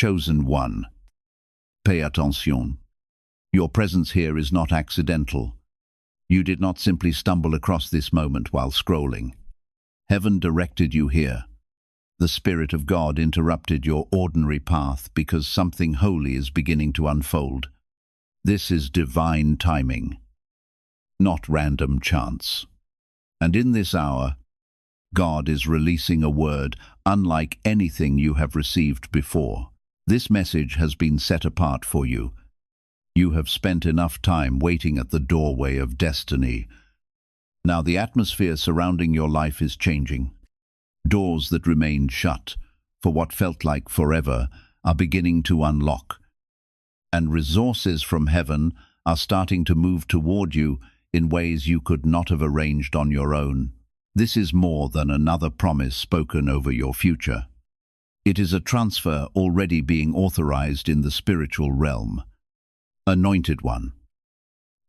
Chosen one. Pay attention. Your presence here is not accidental. You did not simply stumble across this moment while scrolling. Heaven directed you here. The Spirit of God interrupted your ordinary path because something holy is beginning to unfold. This is divine timing, not random chance. And in this hour, God is releasing a word unlike anything you have received before. This message has been set apart for you. You have spent enough time waiting at the doorway of destiny. Now the atmosphere surrounding your life is changing. Doors that remained shut for what felt like forever are beginning to unlock. And resources from heaven are starting to move toward you in ways you could not have arranged on your own. This is more than another promise spoken over your future. It is a transfer already being authorized in the spiritual realm. Anointed one.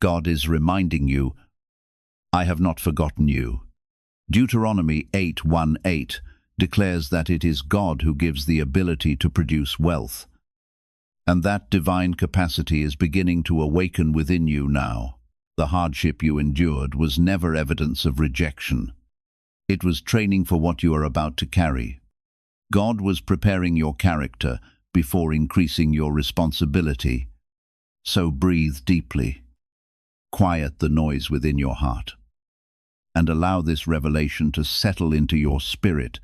God is reminding you, I have not forgotten you. Deuteronomy 8:1-8 declares that it is God who gives the ability to produce wealth. And that divine capacity is beginning to awaken within you now. The hardship you endured was never evidence of rejection. It was training for what you are about to carry. God was preparing your character before increasing your responsibility. So breathe deeply. Quiet the noise within your heart. And allow this revelation to settle into your spirit.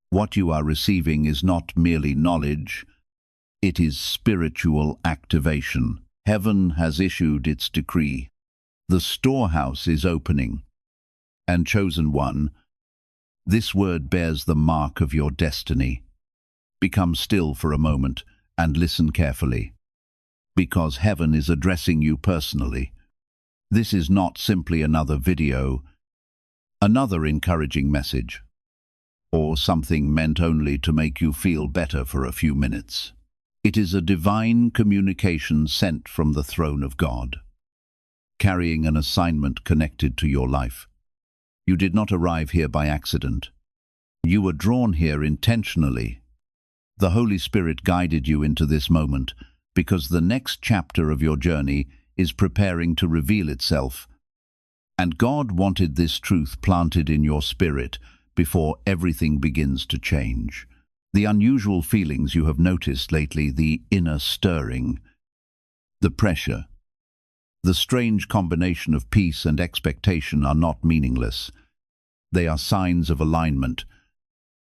What you are receiving is not merely knowledge. It is spiritual activation. Heaven has issued its decree. The storehouse is opening. And chosen one, this word bears the mark of your destiny. Become still for a moment and listen carefully. Because heaven is addressing you personally. This is not simply another video, another encouraging message, or something meant only to make you feel better for a few minutes. It is a divine communication sent from the throne of God, carrying an assignment connected to your life. You did not arrive here by accident. You were drawn here intentionally. The Holy Spirit guided you into this moment because the next chapter of your journey is preparing to reveal itself. And God wanted this truth planted in your spirit before everything begins to change. The unusual feelings you have noticed lately, the inner stirring, the pressure, the strange combination of peace and expectation are not meaningless. They are signs of alignment.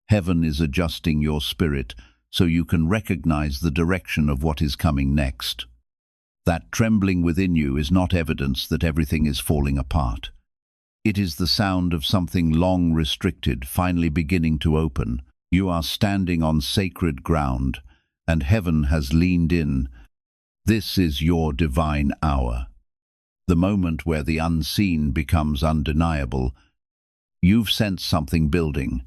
Heaven is adjusting your spirit so you can recognize the direction of what is coming next. That trembling within you is not evidence that everything is falling apart. It is the sound of something long restricted finally beginning to open. You are standing on sacred ground, and heaven has leaned in. This is your divine hour. The moment where the unseen becomes undeniable. You've sensed something building,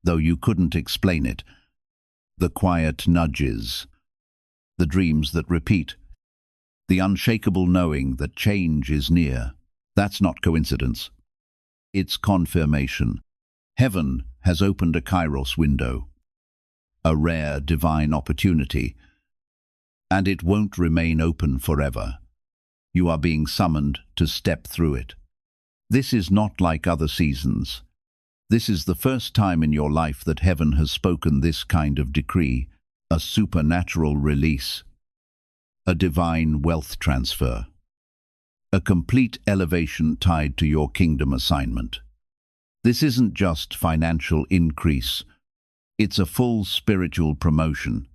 though you couldn't explain it. The quiet nudges, the dreams that repeat, the unshakable knowing that change is near. That's not coincidence. It's confirmation. Heaven has opened a Kairos window, a rare divine opportunity, and it won't remain open forever. You are being summoned to step through it. This is not like other seasons. This is the first time in your life that heaven has spoken this kind of decree, a supernatural release, a divine wealth transfer, a complete elevation tied to your kingdom assignment. This isn't just financial increase, it's a full spiritual promotion.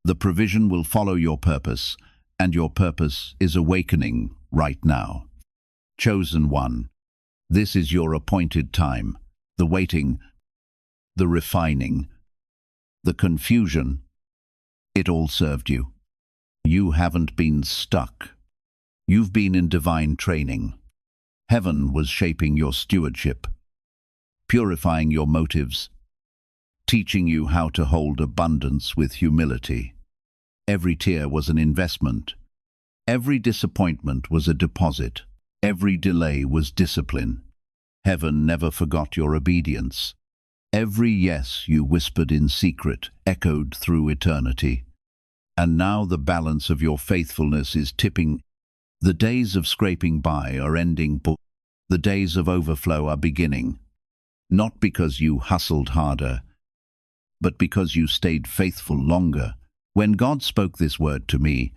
The provision will follow your purpose, and your purpose is awakening right now. Chosen one, this is your appointed time. The waiting, the refining, the confusion, it all served you. You haven't been stuck. You've been in divine training. Heaven was shaping your stewardship, purifying your motives, teaching you how to hold abundance with humility. Every tear was an investment. Every disappointment was a deposit. Every delay was discipline. Heaven never forgot your obedience. Every yes you whispered in secret echoed through eternity. And now the balance of your faithfulness is tipping. The days of scraping by are ending, but the days of overflow are beginning. Not because you hustled harder, but because you stayed faithful longer. When God spoke this word to me,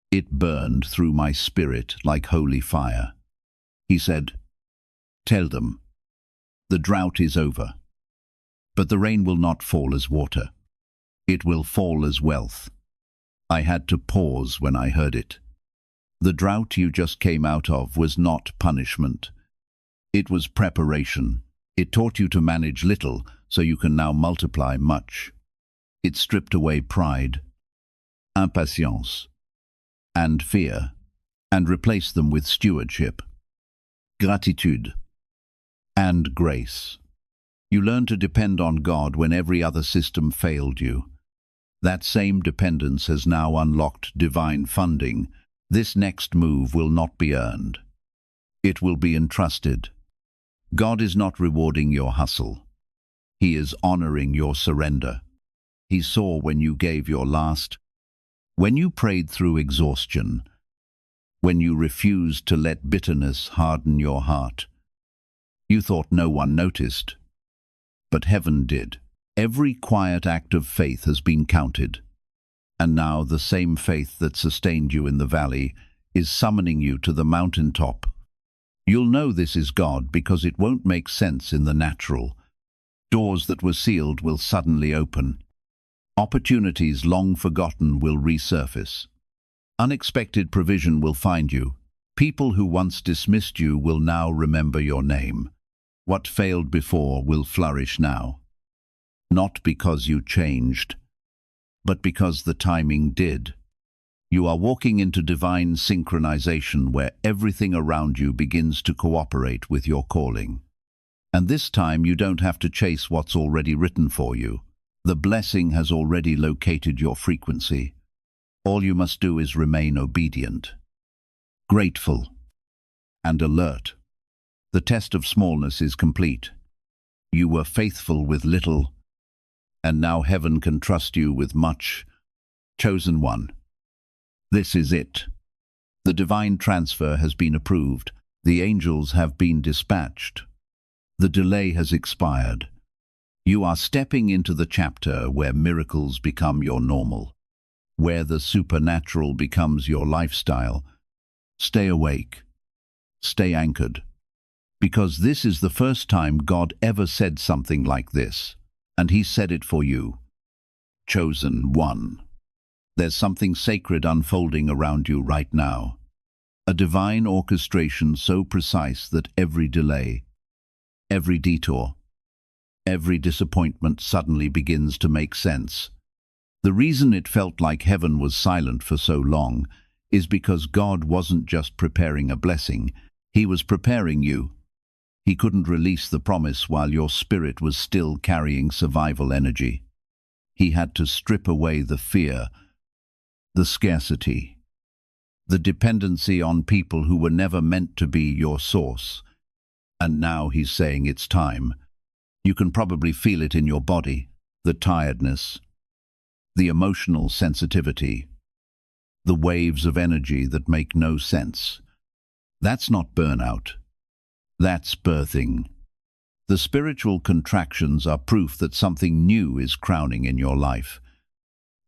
it burned through my spirit like holy fire. He said, "Tell them, the drought is over, but the rain will not fall as water. It will fall as wealth." I had to pause when I heard it. The drought you just came out of was not punishment. It was preparation. It taught you to manage little so you can now multiply much. It stripped away pride, impatience, and fear, and replaced them with stewardship, gratitude, and grace. You learned to depend on God when every other system failed you. That same dependence has now unlocked divine funding. This next move will not be earned. It will be entrusted. God is not rewarding your hustle. He is honoring your surrender. He saw when you gave your last, when you prayed through exhaustion, when you refused to let bitterness harden your heart. You thought no one noticed, but heaven did. Every quiet act of faith has been counted, and now the same faith that sustained you in the valley is summoning you to the mountaintop. You'll know this is God because it won't make sense in the natural. Doors that were sealed will suddenly open. Opportunities long forgotten will resurface. Unexpected provision will find you. People who once dismissed you will now remember your name. What failed before will flourish now. Not because you changed, but because the timing did. You are walking into divine synchronization where everything around you begins to cooperate with your calling. And this time you don't have to chase what's already written for you. The blessing has already located your frequency. All you must do is remain obedient, grateful, and alert. The test of smallness is complete. You were faithful with little, and now heaven can trust you with much. Chosen one. This is it. The divine transfer has been approved. The angels have been dispatched. The delay has expired. You are stepping into the chapter where miracles become your normal, where the supernatural becomes your lifestyle. Stay awake. Stay anchored. Because this is the first time God ever said something like this. And he said it for you. Chosen one. There's something sacred unfolding around you right now. A divine orchestration so precise that every delay, every detour, every disappointment suddenly begins to make sense. The reason it felt like heaven was silent for so long is because God wasn't just preparing a blessing, he was preparing you. He couldn't release the promise while your spirit was still carrying survival energy. He had to strip away the fear, the scarcity, the dependency on people who were never meant to be your source. And now he's saying it's time. You can probably feel it in your body, the tiredness, the emotional sensitivity, the waves of energy that make no sense. That's not burnout. That's birthing. The spiritual contractions are proof that something new is crowning in your life.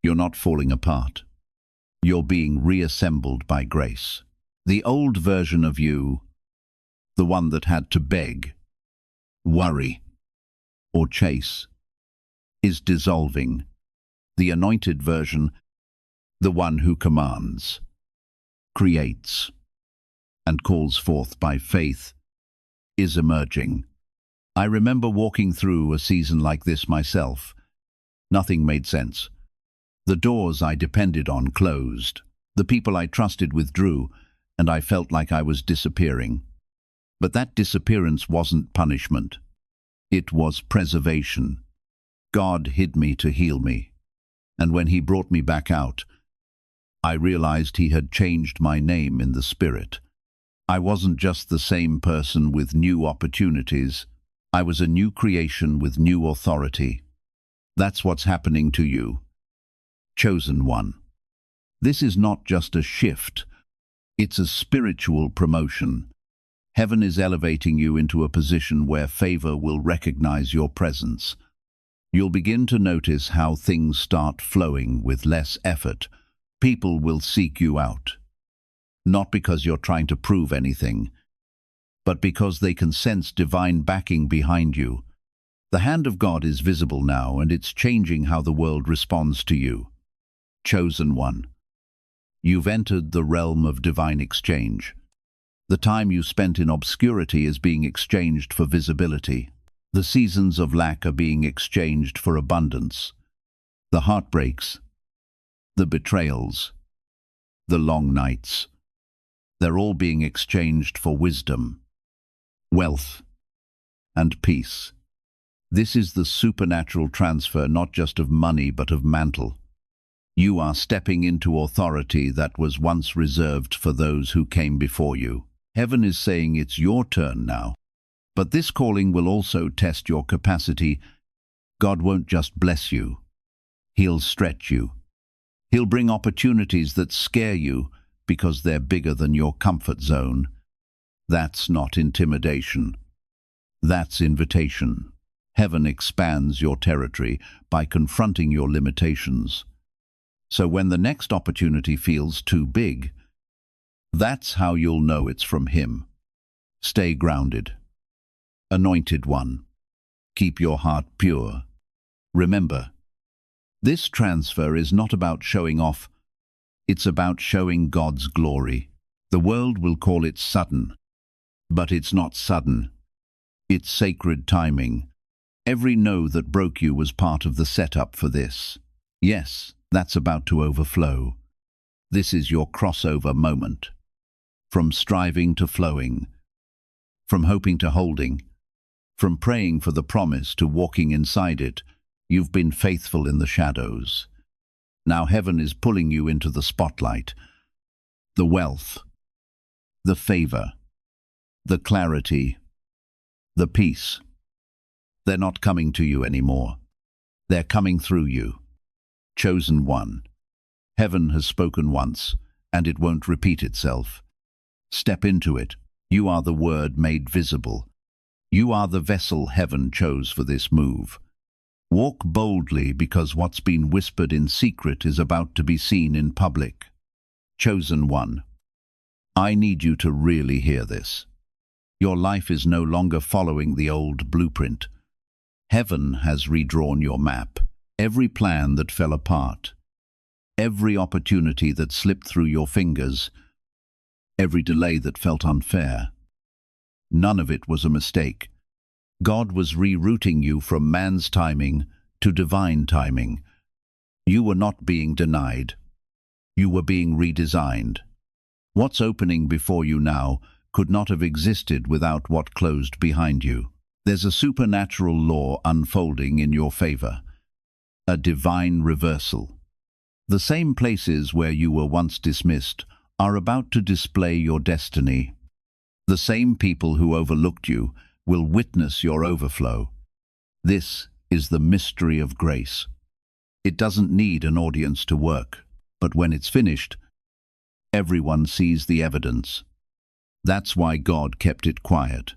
You're not falling apart. You're being reassembled by grace. The old version of you, the one that had to beg, worry, or chase, is dissolving. The anointed version, the one who commands, creates, and calls forth by faith, is emerging. I remember walking through a season like this myself. Nothing made sense. The doors I depended on closed. The people I trusted withdrew, and I felt like I was disappearing. But that disappearance wasn't punishment. It was preservation. God hid me to heal me. And when he brought me back out, I realized he had changed my name in the spirit. I wasn't just the same person with new opportunities. I was a new creation with new authority. That's what's happening to you, chosen one. This is not just a shift, it's a spiritual promotion. Heaven is elevating you into a position where favor will recognize your presence. You'll begin to notice how things start flowing with less effort. People will seek you out, not because you're trying to prove anything, but because they can sense divine backing behind you. The hand of God is visible now, and it's changing how the world responds to you. Chosen one. You've entered the realm of divine exchange. The time you spent in obscurity is being exchanged for visibility. The seasons of lack are being exchanged for abundance. The heartbreaks, the betrayals, the long nights, they're all being exchanged for wisdom, wealth, and peace. This is the supernatural transfer not just of money but of mantle. You are stepping into authority that was once reserved for those who came before you. Heaven is saying it's your turn now. But this calling will also test your capacity. God won't just bless you. He'll stretch you. He'll bring opportunities that scare you because they're bigger than your comfort zone. That's not intimidation. That's invitation. Heaven expands your territory by confronting your limitations. So when the next opportunity feels too big, that's how you'll know it's from Him. Stay grounded. Anointed one. Keep your heart pure. Remember, this transfer is not about showing off, it's about showing God's glory. The world will call it sudden, but it's not sudden. It's sacred timing. Every no that broke you was part of the setup for this. Yes, that's about to overflow. This is your crossover moment. From striving to flowing, from hoping to holding, from praying for the promise to walking inside it, you've been faithful in the shadows. Now heaven is pulling you into the spotlight. The wealth, the favor, the clarity, the peace. They're not coming to you anymore. They're coming through you. Chosen one. Heaven has spoken once, and it won't repeat itself. Step into it. You are the word made visible. You are the vessel heaven chose for this move. Walk boldly because what's been whispered in secret is about to be seen in public. Chosen one. I need you to really hear this. Your life is no longer following the old blueprint. Heaven has redrawn your map. Every plan that fell apart, every opportunity that slipped through your fingers, every delay that felt unfair. None of it was a mistake. God was rerouting you from man's timing to divine timing. You were not being denied. You were being redesigned. What's opening before you now could not have existed without what closed behind you. There's a supernatural law unfolding in your favor. A divine reversal. The same places where you were once dismissed are about to display your destiny. The same people who overlooked you will witness your overflow. This is the mystery of grace. It doesn't need an audience to work, but when it's finished, everyone sees the evidence. That's why God kept it quiet.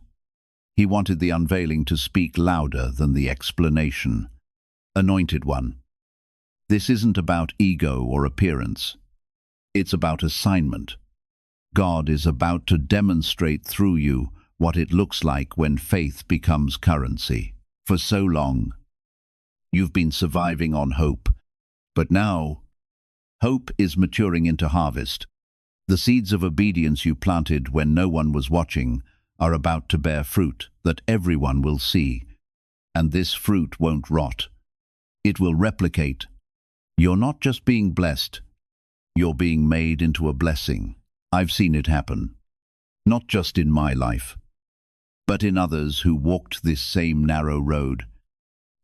He wanted the unveiling to speak louder than the explanation. Anointed one. This isn't about ego or appearance. It's about assignment. God is about to demonstrate through you what it looks like when faith becomes currency. For so long, you've been surviving on hope, but now, hope is maturing into harvest. The seeds of obedience you planted when no one was watching are about to bear fruit that everyone will see, and this fruit won't rot. It will replicate. You're not just being blessed, you're being made into a blessing. I've seen it happen, not just in my life, but in others who walked this same narrow road.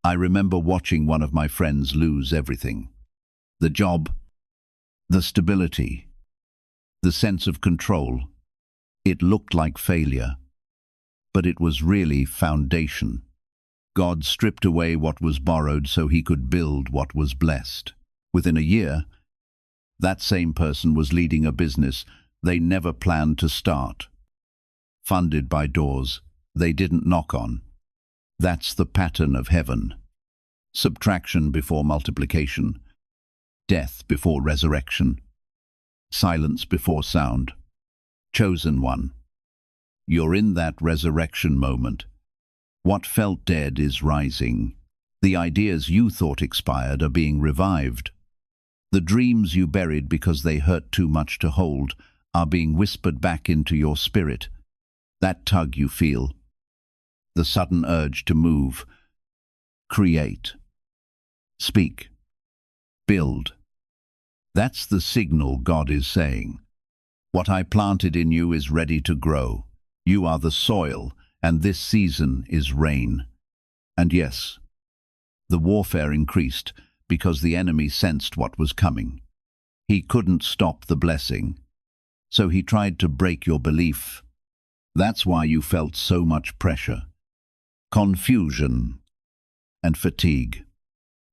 I remember watching one of my friends lose everything. The job, the stability, the sense of control. It looked like failure. but it was really foundation. God stripped away what was borrowed so he could build what was blessed. Within a year, that same person was leading a business they never planned to start, funded by doors they didn't knock on. That's the pattern of heaven. Subtraction before multiplication, death before resurrection, silence before sound. Chosen one. You're in that resurrection moment. What felt dead is rising. The ideas you thought expired are being revived. The dreams you buried because they hurt too much to hold are being whispered back into your spirit. That tug you feel, the sudden urge to move, create, speak, build. That's the signal God is saying. What I planted in you is ready to grow. You are the soil, and this season is rain. And yes, the warfare increased because the enemy sensed what was coming. He couldn't stop the blessing, so he tried to break your belief. That's why you felt so much pressure, confusion, and fatigue.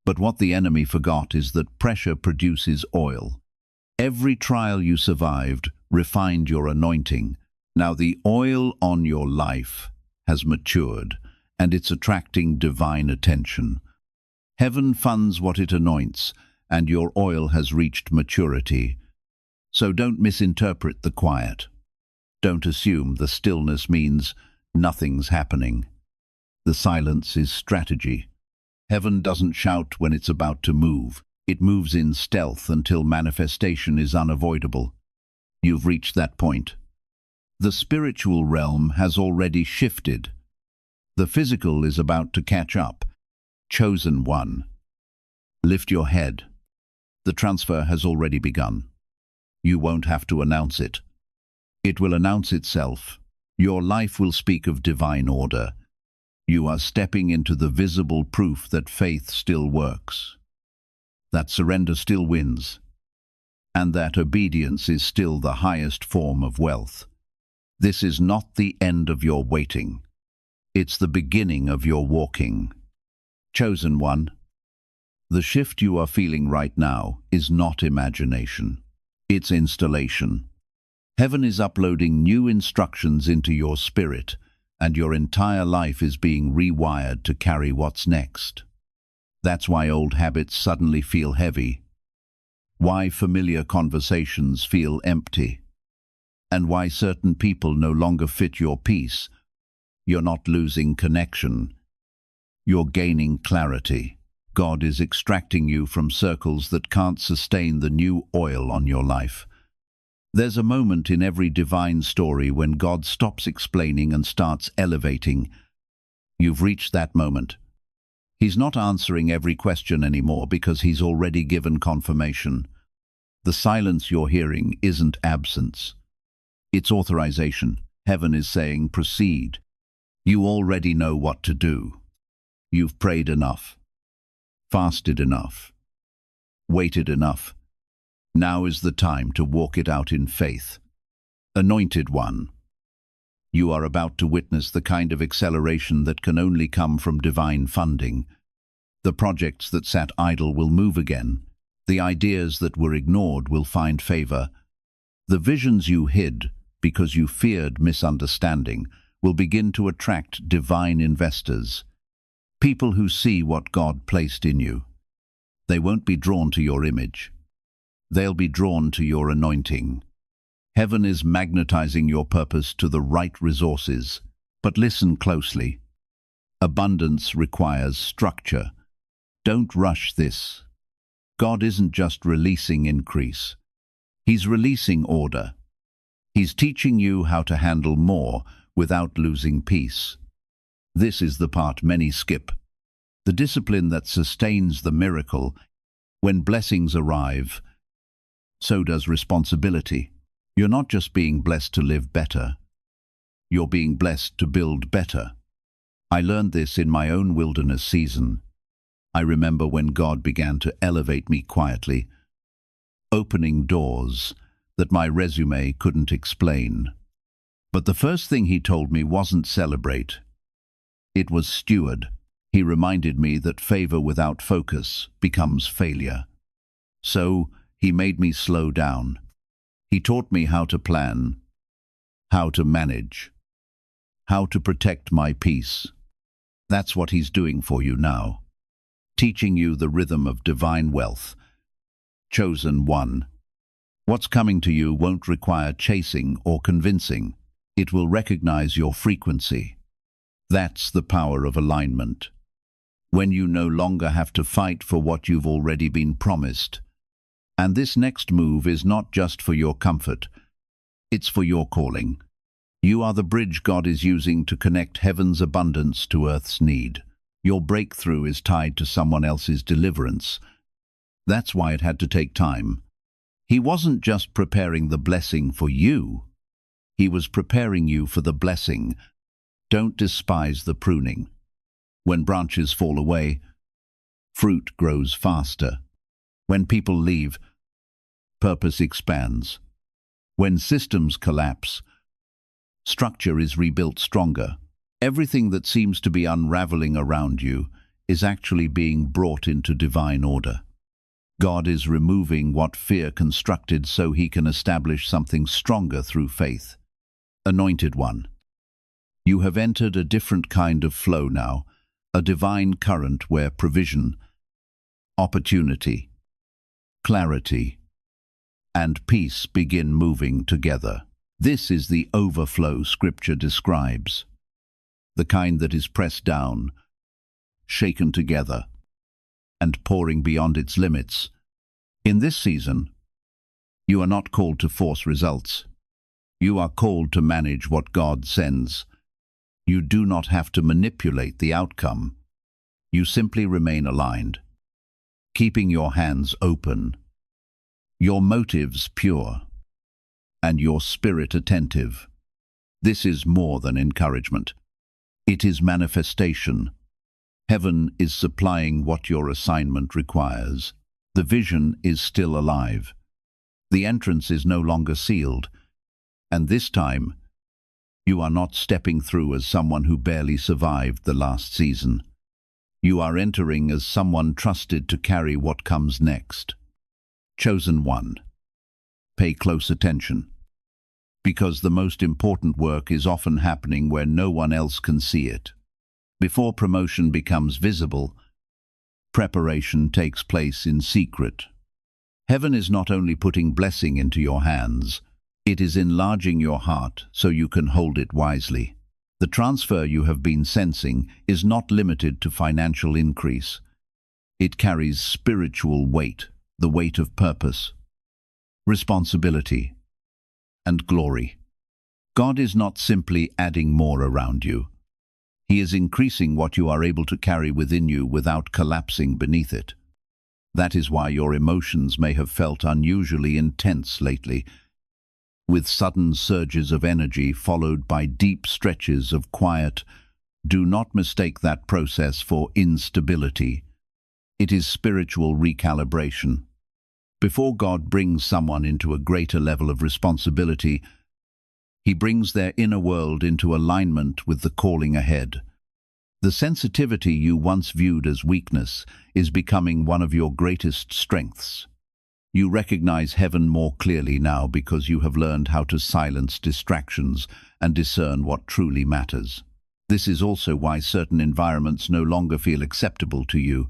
But what the enemy forgot is that pressure produces oil. Every trial you survived refined your anointing. Now the oil on your life has matured, and it's attracting divine attention. Heaven funds what it anoints, and your oil has reached maturity. So don't misinterpret the quiet. Don't assume the stillness means nothing's happening. The silence is strategy. Heaven doesn't shout when it's about to move. It moves in stealth until manifestation is unavoidable. You've reached that point. The spiritual realm has already shifted. The physical is about to catch up. Chosen one. Lift your head. The transfer has already begun. You won't have to announce it. It will announce itself. Your life will speak of divine order. You are stepping into the visible proof that faith still works, that surrender still wins, and that obedience is still the highest form of wealth. This is not the end of your waiting. It's the beginning of your walking. Chosen one, the shift you are feeling right now is not imagination. It's installation. Heaven is uploading new instructions into your spirit, and your entire life is being rewired to carry what's next. That's why old habits suddenly feel heavy, why familiar conversations feel empty, and why certain people no longer fit your peace. You're not losing connection. You're gaining clarity. God is extracting you from circles that can't sustain the new oil on your life. There's a moment in every divine story when God stops explaining and starts elevating. You've reached that moment. He's not answering every question anymore because he's already given confirmation. The silence you're hearing isn't absence. It's authorization. Heaven is saying, proceed. You already know what to do. You've prayed enough, fasted enough, waited enough. Now is the time to walk it out in faith. Anointed one, you are about to witness the kind of acceleration that can only come from divine funding. The projects that sat idle will move again. The ideas that were ignored will find favor. The visions you hid because you feared misunderstanding will begin to attract divine investors. People who see what God placed in you. They won't be drawn to your image. They'll be drawn to your anointing. Heaven is magnetizing your purpose to the right resources. But listen closely. Abundance requires structure. Don't rush this. God isn't just releasing increase. He's releasing order. He's teaching you how to handle more without losing peace. This is the part many skip. The discipline that sustains the miracle. When blessings arrive, so does responsibility. You're not just being blessed to live better. You're being blessed to build better. I learned this in my own wilderness season. I remember when God began to elevate me quietly, opening doors that my resume couldn't explain. But the first thing he told me wasn't celebrate. It was steward. He reminded me that favor without focus becomes failure. So he made me slow down. He taught me how to plan, how to manage, how to protect my peace. That's what he's doing for you now, teaching you the rhythm of divine wealth. Chosen one. What's coming to you won't require chasing or convincing. It will recognize your frequency. That's the power of alignment. When you no longer have to fight for what you've already been promised. And this next move is not just for your comfort. It's for your calling. You are the bridge God is using to connect heaven's abundance to earth's need. Your breakthrough is tied to someone else's deliverance. That's why it had to take time. He wasn't just preparing the blessing for you. He was preparing you for the blessing. Don't despise the pruning. When branches fall away, fruit grows faster. When people leave, purpose expands. When systems collapse, structure is rebuilt stronger. Everything that seems to be unraveling around you is actually being brought into divine order. God is removing what fear constructed so he can establish something stronger through faith. Anointed one. You have entered a different kind of flow now, a divine current where provision, opportunity, clarity, and peace begin moving together. This is the overflow Scripture describes, the kind that is pressed down, shaken together, and pouring beyond its limits. In this season, you are not called to force results. You are called to manage what God sends. You do not have to manipulate the outcome. You simply remain aligned, keeping your hands open, your motives pure, and your spirit attentive. This is more than encouragement. It is manifestation. Heaven is supplying what your assignment requires. The vision is still alive. The entrance is no longer sealed. And this time, you are not stepping through as someone who barely survived the last season. You are entering as someone trusted to carry what comes next. Chosen one. Pay close attention. Because the most important work is often happening where no one else can see it. Before promotion becomes visible, preparation takes place in secret. Heaven is not only putting blessing into your hands, it is enlarging your heart so you can hold it wisely. The transfer you have been sensing is not limited to financial increase. It carries spiritual weight, the weight of purpose, responsibility, and glory. God is not simply adding more around you. He is increasing what you are able to carry within you without collapsing beneath it. That is why your emotions may have felt unusually intense lately, with sudden surges of energy followed by deep stretches of quiet. Do not mistake that process for instability. It is spiritual recalibration. Before God brings someone into a greater level of responsibility, he brings their inner world into alignment with the calling ahead. The sensitivity you once viewed as weakness is becoming one of your greatest strengths. You recognize heaven more clearly now because you have learned how to silence distractions and discern what truly matters. This is also why certain environments no longer feel acceptable to you.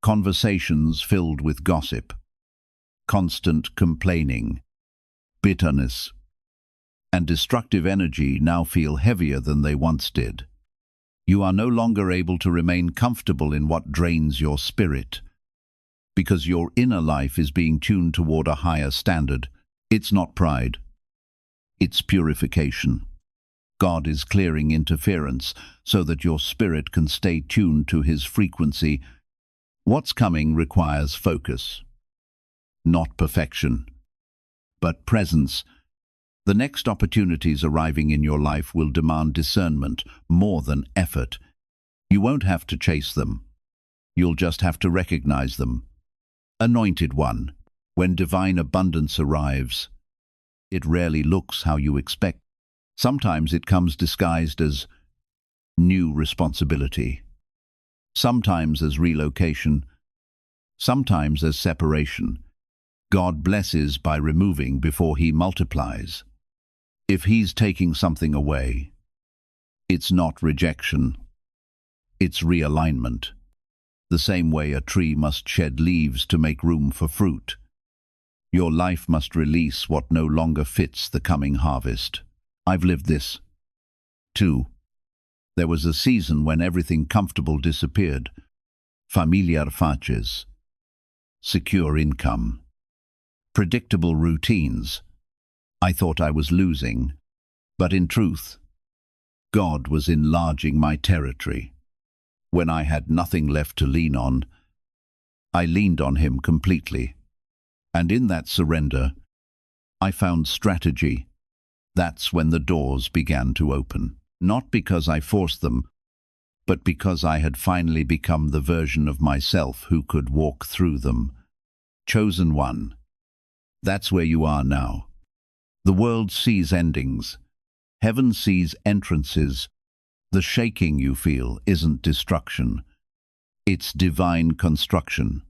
Conversations filled with gossip, constant complaining, bitterness, and destructive energy now feel heavier than they once did. You are no longer able to remain comfortable in what drains your spirit, because your inner life is being tuned toward a higher standard. It's not pride. It's purification. God is clearing interference so that your spirit can stay tuned to his frequency. What's coming requires focus, not perfection, but presence. The next opportunities arriving in your life will demand discernment more than effort. You won't have to chase them. You'll just have to recognize them. Anointed one, when divine abundance arrives, it rarely looks how you expect. Sometimes it comes disguised as new responsibility, sometimes as relocation, sometimes as separation. God blesses by removing before he multiplies. If he's taking something away, it's not rejection, it's realignment. The same way a tree must shed leaves to make room for fruit. Your life must release what no longer fits the coming harvest. I've lived this, too. There was a season when everything comfortable disappeared. Familiar faces, secure income, predictable routines. I thought I was losing, but in truth, God was enlarging my territory. When I had nothing left to lean on, I leaned on him completely. And in that surrender, I found strategy. That's when the doors began to open. Not because I forced them, but because I had finally become the version of myself who could walk through them. Chosen one. That's where you are now. The world sees endings. Heaven sees entrances. The shaking you feel isn't destruction. It's divine construction.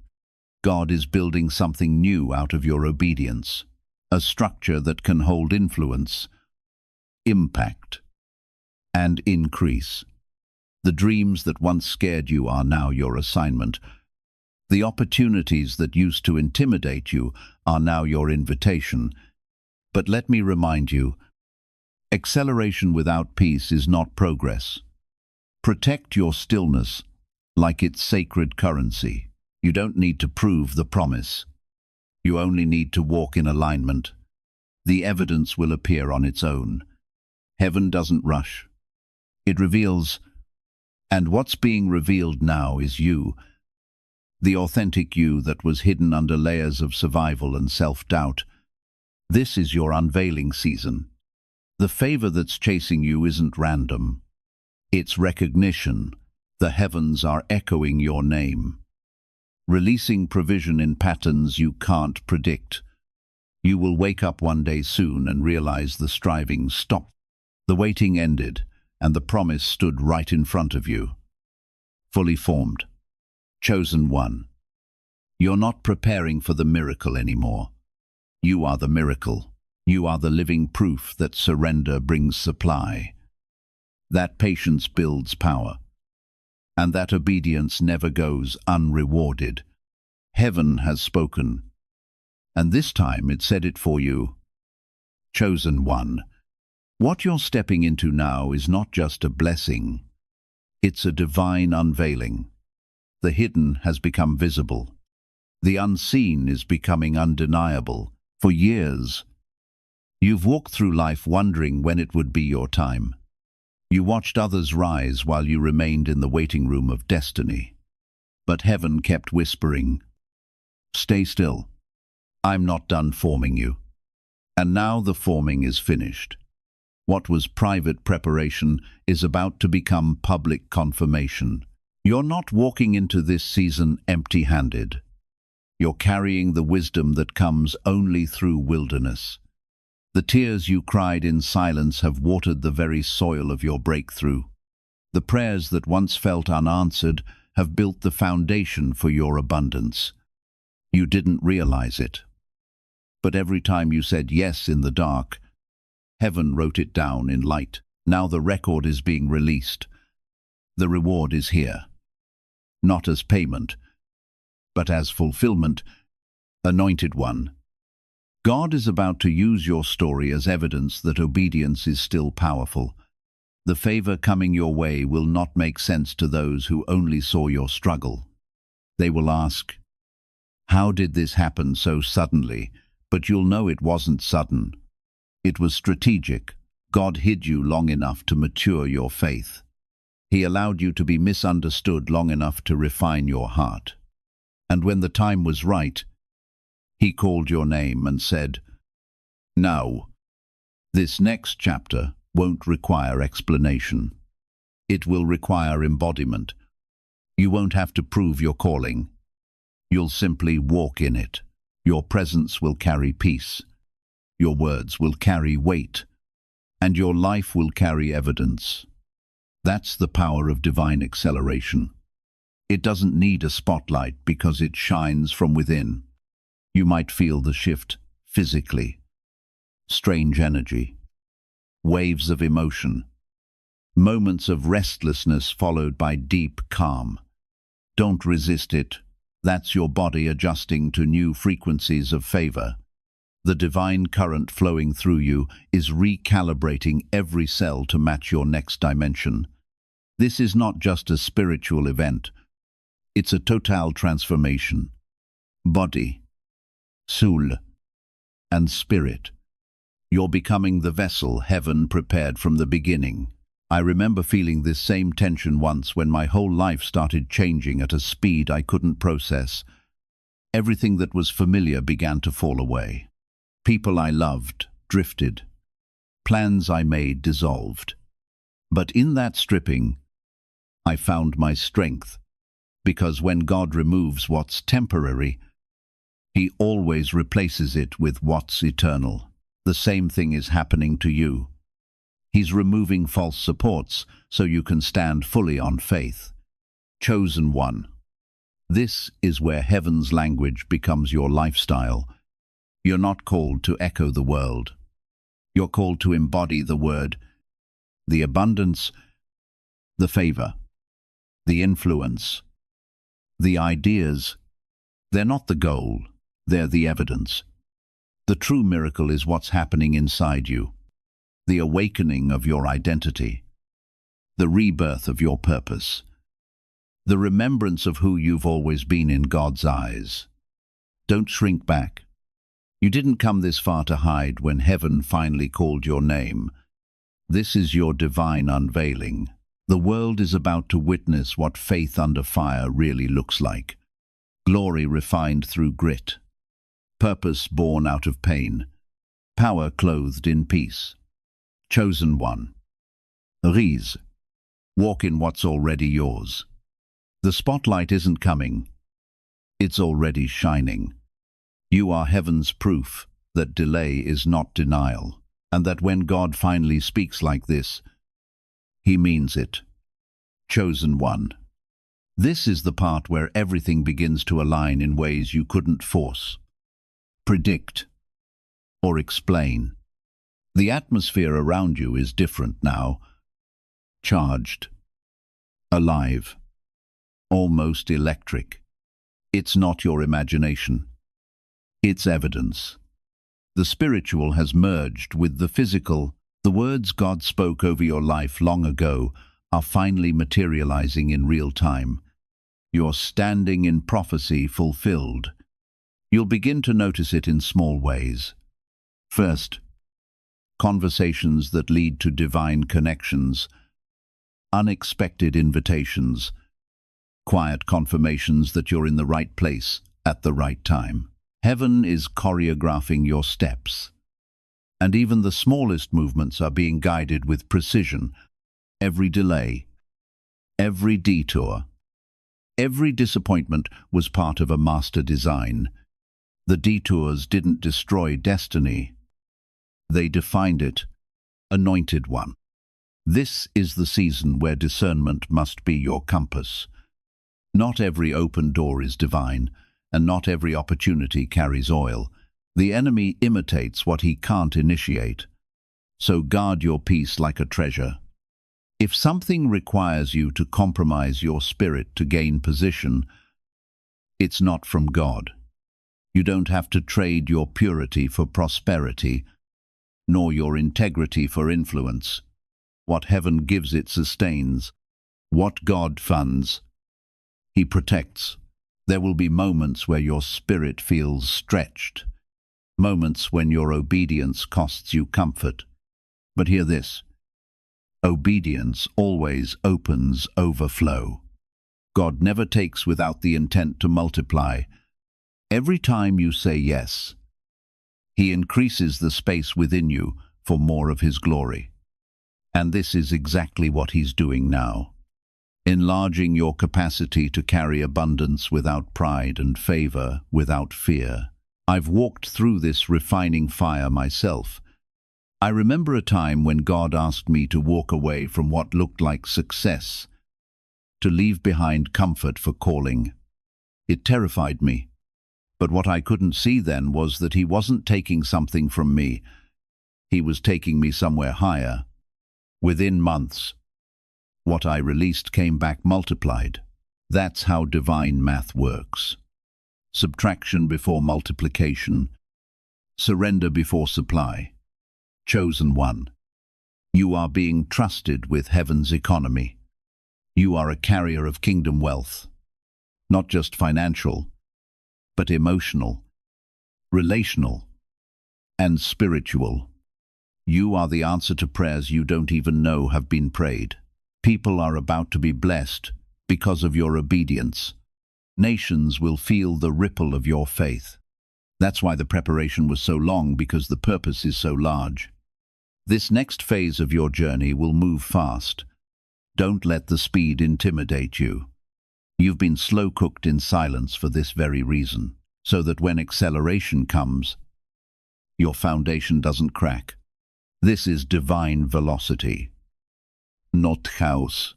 God is building something new out of your obedience. A structure that can hold influence, impact, and increase. The dreams that once scared you are now your assignment. The opportunities that used to intimidate you are now your invitation. But let me remind you, acceleration without peace is not progress. Protect your stillness like it's sacred currency. You don't need to prove the promise. You only need to walk in alignment. The evidence will appear on its own. Heaven doesn't rush. It reveals, and what's being revealed now is you, the authentic you that was hidden under layers of survival and self-doubt. This is your unveiling season. The favor that's chasing you isn't random. It's recognition. The heavens are echoing your name, releasing provision in patterns you can't predict. You will wake up one day soon and realize the striving stopped. The waiting ended, and the promise stood right in front of you. Fully formed. Chosen one. You're not preparing for the miracle anymore. You are the miracle. You are the living proof that surrender brings supply, that patience builds power, and that obedience never goes unrewarded. Heaven has spoken, and this time it said it for you. Chosen one. What you're stepping into now is not just a blessing, it's a divine unveiling. The hidden has become visible. The unseen is becoming undeniable. For years, you've walked through life wondering when it would be your time. You watched others rise while you remained in the waiting room of destiny. But heaven kept whispering, "Stay still. I'm not done forming you." And now the forming is finished. What was private preparation is about to become public confirmation. You're not walking into this season empty-handed. You're carrying the wisdom that comes only through wilderness. The tears you cried in silence have watered the very soil of your breakthrough. The prayers that once felt unanswered have built the foundation for your abundance. You didn't realize it. But every time you said yes in the dark, heaven wrote it down in light. Now the record is being released. The reward is here. Not as payment, but as fulfillment. Anointed one. God is about to use your story as evidence that obedience is still powerful. The favor coming your way will not make sense to those who only saw your struggle. They will ask, "How did this happen so suddenly?" But you'll know it wasn't sudden. It was strategic. God hid you long enough to mature your faith. He allowed you to be misunderstood long enough to refine your heart. And when the time was right, he called your name and said, "Now, this next chapter won't require explanation. It will require embodiment. You won't have to prove your calling. You'll simply walk in it. Your presence will carry peace. Your words will carry weight. and your life will carry evidence. That's the power of divine acceleration. It doesn't need a spotlight because it shines from within. You might feel the shift physically. Strange energy, waves of emotion, moments of restlessness followed by deep calm. Don't resist it. That's your body adjusting to new frequencies of favor. The divine current flowing through you is recalibrating every cell to match your next dimension. This is not just a spiritual event. It's a total transformation. Body, soul, and spirit. You're becoming the vessel heaven prepared from the beginning. I remember feeling this same tension once when my whole life started changing at a speed I couldn't process. Everything that was familiar began to fall away. People I loved drifted. Plans I made dissolved. But in that stripping, I found my strength. Because when God removes what's temporary, He always replaces it with what's eternal. The same thing is happening to you. He's removing false supports so you can stand fully on faith. Chosen one. This is where heaven's language becomes your lifestyle. You're not called to echo the world. You're called to embody the word, the abundance, the favor, the influence, the ideas. They're not the goal, they're the evidence. The true miracle is what's happening inside you. The awakening of your identity, the rebirth of your purpose, the remembrance of who you've always been in God's eyes. Don't shrink back. You didn't come this far to hide when heaven finally called your name. This is your divine unveiling. The world is about to witness what faith under fire really looks like. Glory refined through grit, purpose born out of pain, power clothed in peace. Chosen one. Rise. Walk in what's already yours. The spotlight isn't coming. It's already shining. You are heaven's proof that delay is not denial, and that when God finally speaks like this, He means it. Chosen one. This is the part where everything begins to align in ways you couldn't force, predict, or explain. The atmosphere around you is different now, charged, alive, almost electric. It's not your imagination. It's evidence. The spiritual has merged with the physical. The words God spoke over your life long ago are finally materializing in real time. You're standing in prophecy fulfilled. You'll begin to notice it in small ways. First, conversations that lead to divine connections, unexpected invitations, quiet confirmations that you're in the right place at the right time. Heaven is choreographing your steps, and even the smallest movements are being guided with precision. Every delay, every detour, every disappointment was part of a master design. The detours didn't destroy destiny. They defined it, anointed one. This is the season where discernment must be your compass. Not every open door is divine, and not every opportunity carries oil. The enemy imitates what he can't initiate. So guard your peace like a treasure. If something requires you to compromise your spirit to gain position, it's not from God. You don't have to trade your purity for prosperity, nor your integrity for influence. What heaven gives, it sustains. What God funds, He protects. There will be moments where your spirit feels stretched, moments when your obedience costs you comfort. But hear this: obedience always opens overflow. God never takes without the intent to multiply. Every time you say yes, He increases the space within you for more of His glory. And this is exactly what He's doing now, enlarging your capacity to carry abundance without pride and favor without fear. I've walked through this refining fire myself, I remember a time when God asked me to walk away from what looked like success, to leave behind comfort for calling. It terrified me. But what I couldn't see then was that he wasn't taking something from me. He was taking me somewhere higher. Within months, what I released came back multiplied. That's how divine math works. Subtraction before multiplication. Surrender before supply. Chosen one. You are being trusted with heaven's economy. You are a carrier of kingdom wealth. Not just financial, but emotional, relational, and spiritual. You are the answer to prayers you don't even know have been prayed. People are about to be blessed because of your obedience. Nations will feel the ripple of your faith. That's why the preparation was so long, because the purpose is so large. This next phase of your journey will move fast. Don't let the speed intimidate you. You've been slow-cooked in silence for this very reason, so that when acceleration comes, your foundation doesn't crack. This is divine velocity, not chaos.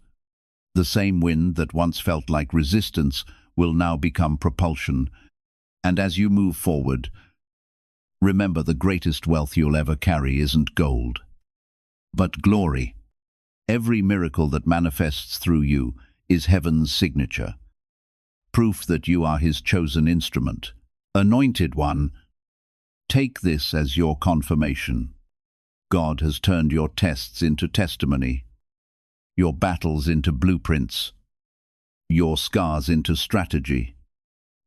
The same wind that once felt like resistance will now become propulsion. And as you move forward, remember, the greatest wealth you'll ever carry isn't gold, but glory. Every miracle that manifests through you is heaven's signature, proof that you are his chosen instrument, anointed one. Take this as your confirmation. God has turned your tests into testimony, your battles into blueprints, your scars into strategy.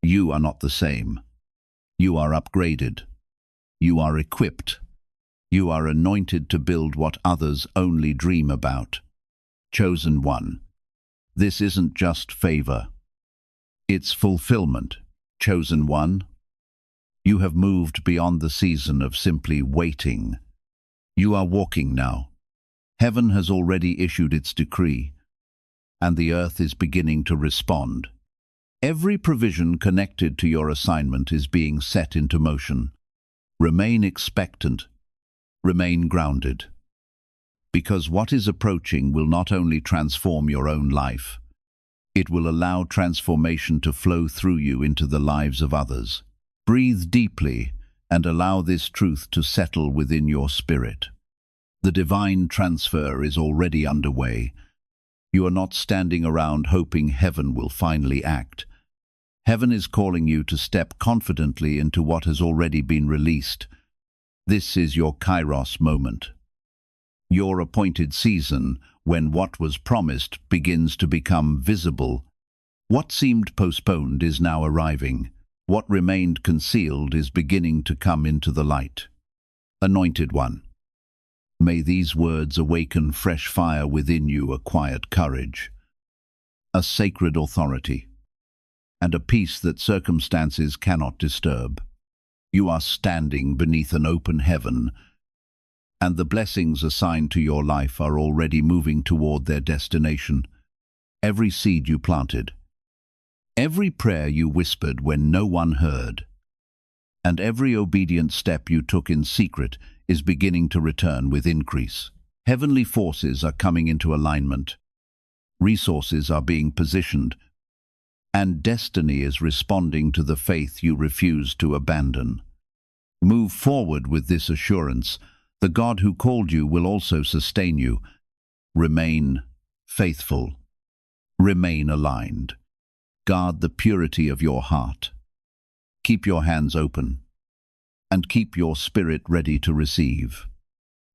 You are not the same. You are upgraded. You are equipped. You are anointed to build what others only dream about. Chosen one. This isn't just favor. It's fulfillment. Chosen one. You have moved beyond the season of simply waiting. You are walking now. Heaven has already issued its decree, and the earth is beginning to respond. Every provision connected to your assignment is being set into motion. Remain expectant. Remain grounded. Because what is approaching will not only transform your own life, it will allow transformation to flow through you into the lives of others. Breathe deeply and allow this truth to settle within your spirit. The divine transfer is already underway. You are not standing around hoping heaven will finally act. Heaven is calling you to step confidently into what has already been released. This is your Kairos moment, your appointed season when what was promised begins to become visible. What seemed postponed is now arriving. What remained concealed is beginning to come into the light. Anointed one. May these words awaken fresh fire within you, a quiet courage, a sacred authority, and a peace that circumstances cannot disturb. You are standing beneath an open heaven, and the blessings assigned to your life are already moving toward their destination. Every seed you planted, every prayer you whispered when no one heard, and every obedient step you took in secret is beginning to return with increase. Heavenly forces are coming into alignment. Resources are being positioned, and destiny is responding to the faith you refused to abandon. Move forward with this assurance. The God who called you will also sustain you. Remain faithful. Remain aligned. Guard the purity of your heart. Keep your hands open, and keep your spirit ready to receive.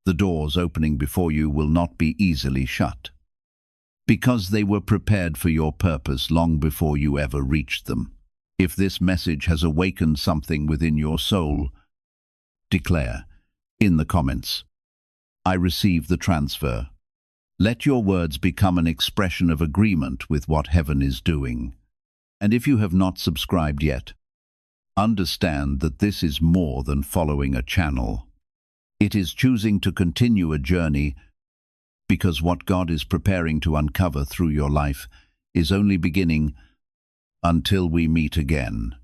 The doors opening before you will not be easily shut, because they were prepared for your purpose long before you ever reached them. If this message has awakened something within your soul, declare in the comments, "I receive the transfer." Let your words become an expression of agreement with what heaven is doing. And if you have not subscribed yet, understand that this is more than following a channel. It is choosing to continue a journey, because what God is preparing to uncover through your life is only beginning. Until we meet again,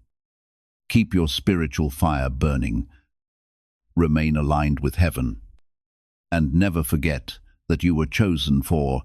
keep your spiritual fire burning. Remain aligned with heaven. And never forget that you were chosen for